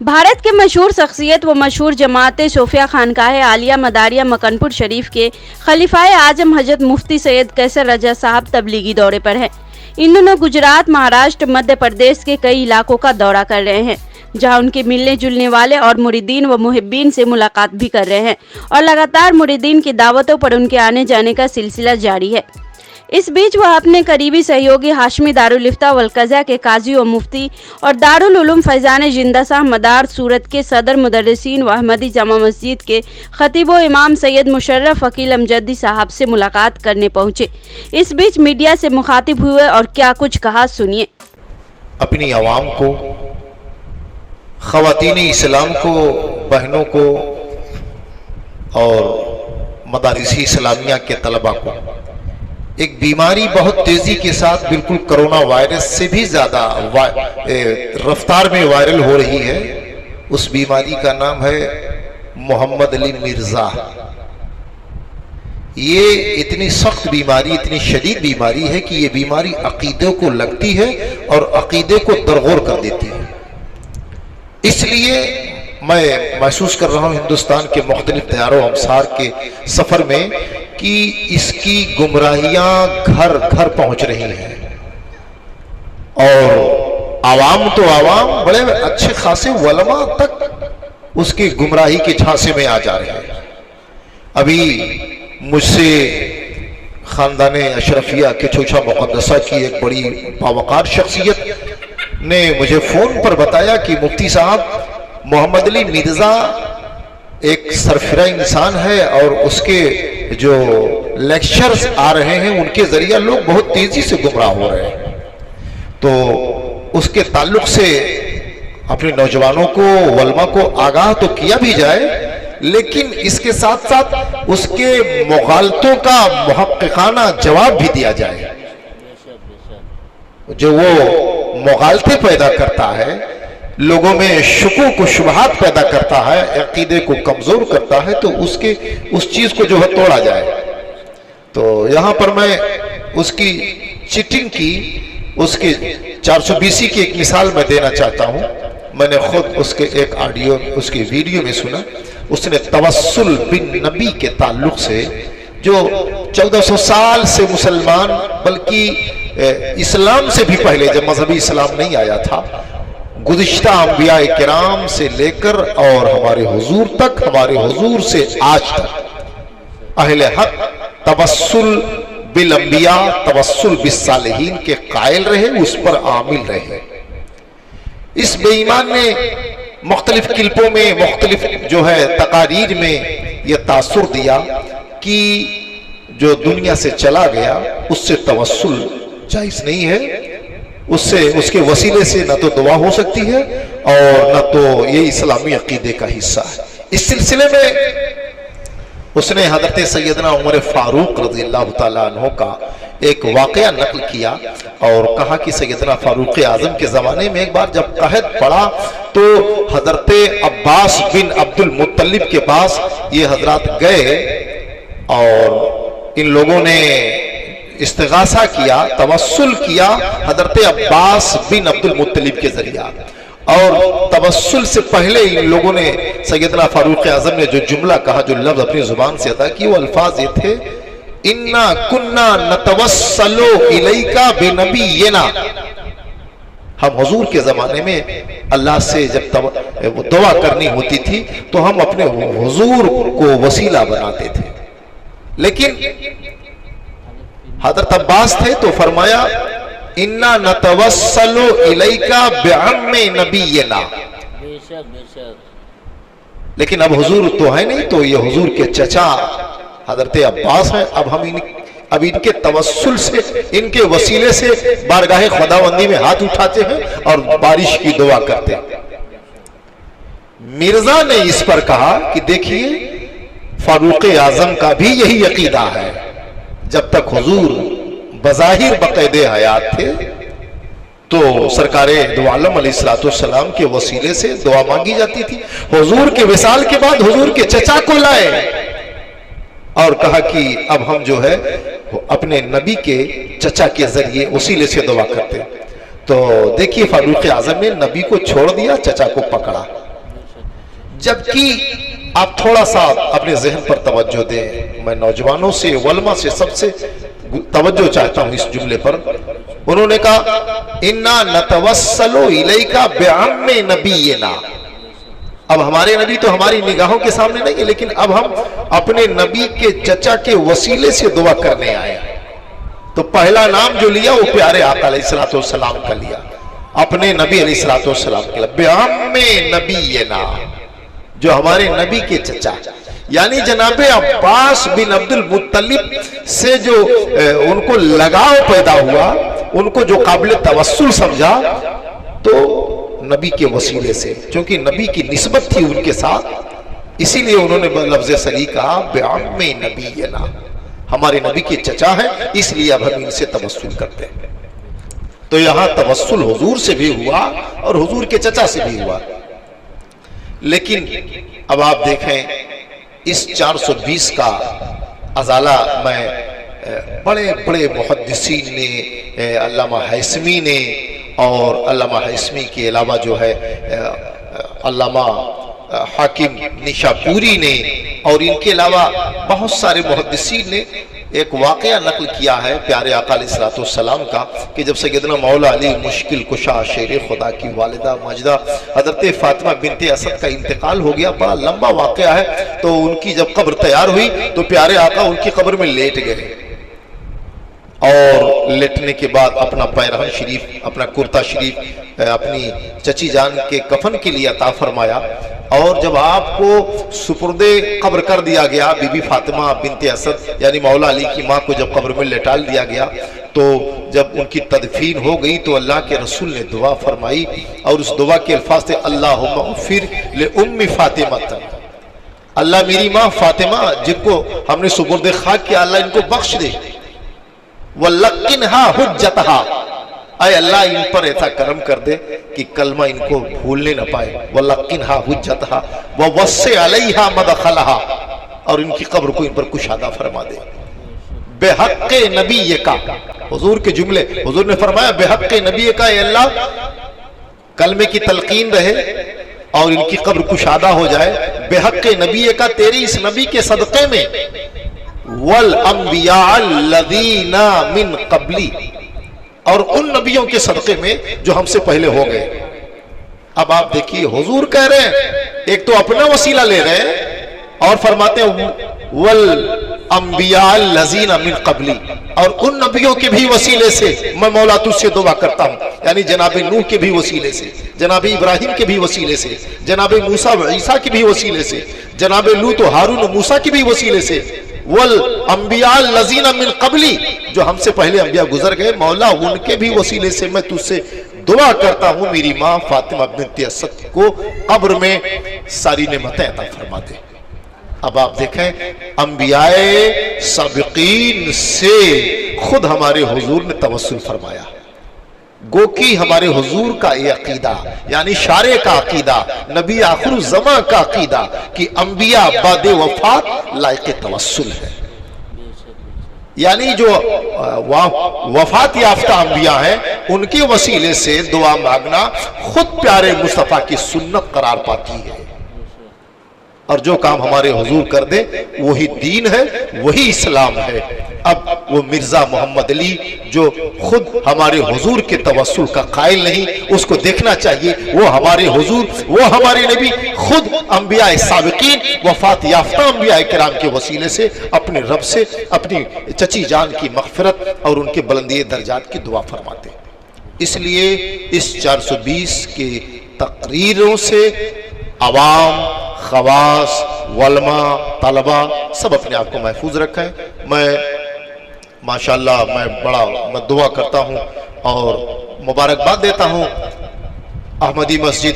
भारत के मशहूर शख्सियत व मशहूर जमात सोफिया खानकाह आलिया मदारिया मकनपुर शरीफ के खलीफाए आजम हजरत मुफ्ती सैयद कैसर रजा साहब तबलीगी दौरे पर हैं। इन दिनों गुजरात, महाराष्ट्र, मध्य प्रदेश के कई इलाकों का दौरा कर रहे हैं, जहां उनके मिलने जुलने वाले और मुरीदीन व मुहिब्बीन से मुलाकात भी कर रहे हैं और लगातार मुरीदीन की दावतों पर उनके आने जाने का सिलसिला जारी है। इस बीच वह अपने करीबी सहयोगी हाशमी दारुल इफ्ता वल कज़ा के काजी व मुफ्ती और दारुल उलूम फैज़ान जिंदा शाह मदार सूरत के सदर मुदर्रिसीन व अहमदी जामा मस्जिद के खतीब व इमाम सैयद मुशर्रफ अकील अमजदी साहब से मुलाकात करने पहुंचे। इस बीच मीडिया से मुखातिब हुए और क्या कुछ कहा, सुनिए। अपनी आवाम को, ख़वातीन इस्लाम को, बहनों को और मदारिस इस्लामिया के तलबा को एक बीमारी बहुत तेजी के साथ बिल्कुल कोरोना वायरस से भी ज्यादा रफ्तार में वायरल हो रही है। उस बीमारी का नाम है मोहम्मद अली मिर्जा। ये इतनी सख्त बीमारी, इतनी शदीद बीमारी है कि ये बीमारी अकीदे को लगती है और अकीदे को दरगोर कर देती है। इसलिए मैं महसूस कर रहा हूँ हिंदुस्तान के मुख्तलिफ तैयारों अमसार के सफर में कि इसकी गुमराहियां घर घर पहुंच रही हैं और आवाम तो आवाम, बड़े अच्छे खासे वलमा तक उसकी गुमराही के झांसे में आ जा रहे हैं। अभी मुझसे खानदान अशरफिया के चोचा मुक़द्दसा की एक बड़ी बावकार शख्सियत ने मुझे फोन पर बताया कि मुफ्ती साहब, मोहम्मद अली मिर्जा एक सरफिरा इंसान है और उसके जो लेक्चर्स आ रहे हैं उनके जरिए लोग बहुत तेजी से गुमराह हो रहे हैं। तो उसके ताल्लुक से अपने नौजवानों को, वलमा को आगाह तो किया भी जाए, लेकिन इसके साथ साथ उसके मुखालतों का मुहक्किकाना जवाब भी दिया जाए। जो वो मुखालते पैदा करता है, लोगों में शुकूक व शुबहात पैदा करता है, अकीदे को कमजोर करता है, तो उसके उस चीज को जो है तोड़ा जाए। तो यहां पर मैं उसकी चीटिंग की, उसके 420 की एक मिसाल मैं देना चाहता हूं। मैंने खुद उसके एक ऑडियो, उसके वीडियो में सुना। उसने तवस्सुल बिन नबी के ताल्लुक से, जो 1400 साल से मुसलमान, बल्कि इस्लाम से भी पहले जब मजहबी इस्लाम नहीं आया था, गुज़िश्ता अंबिया किराम से लेकर और हमारे हुजूर तक, हमारे हुजूर से आज तक अहले हक तवस्सुल बिल अंबिया, तवस्सुल बिस सालिहीन के कायल रहे, उस पर आमिल रहे। इस बेईमान ने मुख्तलिफ किल्पों में, मुख्तलिफ जो है तकारीर में यह तासुर दिया कि जो दुनिया से चला गया उससे तवस्सुल जायज नहीं है, उससे, उसके वसीले से न तो दुआ हो सकती है और न तो ये इस्लामी अकीदे का हिस्सा है। इस सिलसिले में उसने हजरत सैयदना उमर फारूक रज़ियल्लाहु ताला अन्हु का एक वाक़या नकल किया और कहा कि सैयदना फारूक आज़म के ज़माने में एक बार जब कहत पड़ा तो हजरत अब्बास बिन अब्दुल मुत्तलिब के पास ये हजरात गए और इन लोगों ने इस्तिगासा किया, तवस्सुल किया हजरत अब्बास बिन अब्दुल मुत्तलिब के जरिया। और तवस्सुल से पहले इन लोगों ने सैयदना फारूक आज़म ने जो जुमला कहा, जो लफ्ज अपनी जुबान से अदा किए, वो अल्फाज ये थे, इन्ना कुन्ना नतवस्सलु इलैका बिनबिय्यिना। हम हुजूर के जमाने में अल्लाह से जब दुआ करनी होती थी तो हम अपने हुजूर को वसीला बनाते थे, लेकिन हजरत अब्बास थे तो फरमाया इन्ना नतवस्सलु इलैका बिअम्मि नबिय्यिना। लेकिन अब हुजूर तो है नहीं, तो ये हुजूर के चचा हजरत अब्बास हैं। अब इनके तवस्सुल से, इनके वसीले से बारगाहे खुदावंदी में हाथ उठाते हैं और बारिश की दुआ करते हैं। मिर्जा ने इस पर कहा कि देखिए, फारूक आजम का भी यही अकीदा है। जब तक हुजूर बज़ाहिर बक़ैदे हयात थे तो सरकारे दो आलम अलैहिस्सलाम के वसीले से दुआ मांगी जाती थी। हुजूर के विसाल के बाद हुजूर के चचा को लाए और कहा कि अब हम जो है अपने नबी के चचा के जरिए वसीले से दुआ करते। तो देखिए, फारूक आजम ने नबी को छोड़ दिया, चचा को पकड़ा। जबकि आप थोड़ा सा अपने जहन पर तवज्जो दें, मैं नौजवानों से, उलमा से सबसे तवज्जो चाहता हूं इस जुमले पर। उन्होंने कहा इन्ना नतवस्सलु इलैका बिअम्मे नबीना। अब हमारे नबी तो हमारी निगाहों के सामने नहीं है, लेकिन अब हम अपने नबी के चचा के वसीले से दुआ करने आए। तो पहला नाम जो लिया वो प्यारे आका अलैहिस्सलातु वस्सलाम का लिया, अपने नबी अलैहिस्सलातु वस्सलाम के लिए, बिअम्मे नबीना, जो हमारे नबी के चचा, यानी जनाबे अब्बास बिन अब्दुल मुत्तलिब से जो उनको लगाव पैदा हुआ, उनको जो काबिल तवस्सुल समझा, तो नबी के वसीले से, क्योंकि नबी की निस्बत थी उनके साथ, इसीलिए उन्होंने लफ्ज़ सही कहा बिअम्मे नबीना, हमारे नबी के चचा है, इसलिए अब हम इनसे तवस्सुल करते हैं। तो यहां तवस्सुल हुजूर से भी हुआ और हुजूर के चचा से भी हुआ। लेकिन अब आप देखें इस 420 का अजाला मैं बड़े बड़े मुहद्दिसीन ने, अल्लामा हैसमी ने, और अल्लामा हैसमी के अलावा जो है अल्लामा हाकिम निशापुरी ने, और इनके अलावा बहुत सारे मुहद्दिसीन ने एक वाकया नकल किया है प्यारे आका अलैहिस्सलातु वस्सलाम का, कि जब सैयदना मौला अली मुश्किल कुशा शेर खुदा की वालिदा माजिदा हजरत फातिमा बिनते असद का इंतकाल हो गया। बड़ा लंबा वाकया है। तो उनकी जब कब्र तैयार हुई तो प्यारे आका उनकी कब्र में लेट गए, और लेटने के बाद अपना पैरहन शरीफ, अपना कुर्ता शरीफ अपनी चची जान के कफन के लिए अता फरमाया। और जब आपको सुपुर्दे कब्र कर दिया गया, बीबी फातिमा बिनते असद यानी मौला अली की माँ को जब कब्र में लेटाल दिया गया, तो जब उनकी तदफीन हो गई तो अल्लाह के रसूल ने दुआ फरमाई, और उस दुआ के अल्फाज थे अल्लाहुम्मा उग़फिर ले उम्मी फातिमा, अल्लाह मेरी माँ फातिमा जिनको हमने सुपुर्दे खाक किया, अल्लाह इनको बख्श दे, वल्लकिन्हा हुज्जतहा, अय अल्लाह इन पर ऐसा करम कर दे कि कलमा इनको भूलने न पाए, वल्लकिन्हा हुज्जतहा व वस्से अलैहा मदखलहा, और इनकी कब्र को इन पर कुशादा फरमा दे। बेहक़्क़े नबी का हुजूर के जुमले, हुजूर ने फरमाया बेहक़्क़े नबी का, अल्लाह कलमे की तलकीन रहे और इनकी कब्र कुशादा हो जाए। बेहक़्क़े नबी का, तेरी इस नबी के सदक़े में, वल अंबिया लदीना मिन कबली, और उन नबियों के सदक़े में जो हमसे पहले हो गए। अब आप देखिए हुजूर कह रहे हैं, एक तो अपना वसीला ले रहे हैं और फरमाते हैं वल अंबिया लजीना मिन कबली, और उन नबियों के भी वसीले से मैं मौला तुझसे दुआ करता हूं, यानी जनाब नूह के भी वसीले से, जनाब इब्राहिम के भी वसीले से, जनाब मूसा व ईसा के भी वसीले से, जनाब लूत व हारून मूसा के भी वसीले से, वल अंबिया लजीना मिन कबली, जो हमसे पहले अंबिया गुजर गए, मौला उनके भी वसीले से मैं तुझसे दुआ करता हूं, मेरी माँ फातिमा बिनते असद को कब्र में सारी नेमतें अता फरमा दे। अब आप देखें अंबियाए साबिकीन से खुद हमारे हुजूर ने तवस्सुल फरमाया। गो कि हमारे हुजूर का ये अकीदा, यानी शारे का अकीदा, नबी आखिर ज़मा का अकीदा कि अंबिया बाद वफात लायक तवस्सुल है, यानी जो वफात याफ्ता अंबिया हैं उनके वसीले से दुआ मांगना खुद प्यारे मुस्तफ़ा की सुन्नत करार पाती है। और जो काम हमारे हुजूर कर दे वही दीन है, वही इस्लाम है। अब वो मिर्जा मोहम्मद अली जो खुद हमारे हुजूर के तवस्सुल का कायल नहीं, उसको देखना चाहिए। वो हमारे हुजूर, वो हमारे नबी खुद अंबिया साबिकीन वफात याफ्ता अंबिया किराम के वसीले से अपने रब से अपनी चची जान की मग़फ़िरत और उनके बुलंदी दर्जात की दुआ फरमाते। इसलिए इस 420 के तकरीरों से अवाम, खवास, वलमा, तलबा सब अपने आप को महफूज रखें। मैं माशाअल्लाह मैं दुआ करता हूँ और मुबारकबाद देता हूँ अहमदी मस्जिद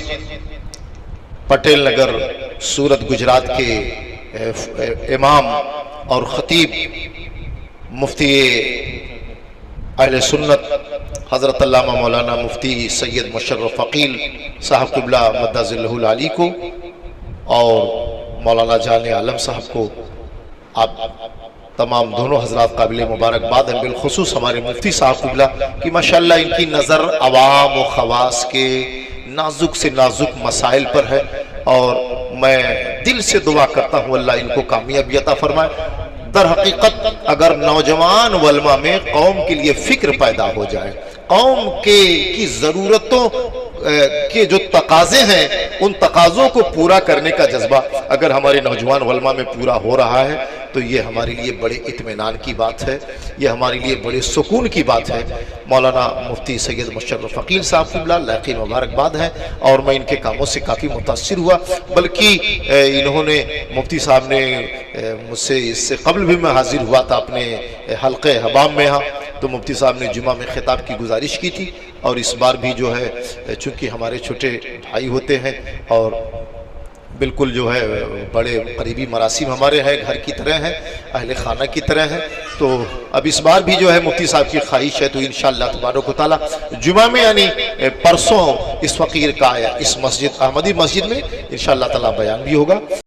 पटेल नगर सूरत गुजरात के इमाम और खतीब मुफ्ती अहले सुन्नत हज़रत अल्लामा मौलाना मुफ्ती सैयद मुशर्रफ अकील साहब क़िबला मद्दाज़िल्लहुल आली को और मौलाना जान आलम साहब को, आप तमाम दोनों हजरात काबिल मुबारकबाद हैं। बिलखुसूस हमारे मुफ्ती साहब क़िबला कि माशाअल्लाह इनकी नज़र अवाम व खवास के नाजुक से नाजुक मसाइल पर है اور میں دل سے دعا کرتا ہوں اللہ ان کو کامیابی عطا فرمائے۔ در حقیقت اگر نوجوان علماء میں قوم کے لیے فکر پیدا ہو جائے، قوم کی ضرورتوں کے جو تقاضے ہیں ان تقاضوں کو پورا کرنے کا جذبہ اگر ہمارے نوجوان علماء میں پورا ہو رہا ہے تو یہ ہمارے لیے بڑے اطمینان کی بات ہے، یہ ہمارے لیے بڑے سکون کی بات ہے۔ مولانا مفتی سید مشرف فقیر صاحب قبلہ لاقی مبارکباد ہے، اور میں ان کے کاموں سے کافی متاثر ہوا، بلکہ انہوں نے مفتی صاحب نے مجھ سے اس سے قبل بھی میں حاضر ہوا تھا اپنے حلقہ حبام میں ہاں، تو مفتی صاحب نے جمعہ میں خطاب کی گزارش کی تھی، اور اس بار بھی جو ہے چونکہ ہمارے چھوٹے بھائی ہوتے ہیں اور بالکل جو ہے بڑے قریبی مراسم ہمارے ہیں، گھر کی طرح ہیں، اہل خانہ کی طرح ہیں، تو اب اس بار بھی جو ہے مفتی صاحب کی خواہش ہے تو انشاءاللہ تبارک و تعالی جمعہ میں یعنی پرسوں اس فقیر کا اس مسجد احمدی مسجد میں انشاءاللہ تعالی بیان بھی ہوگا۔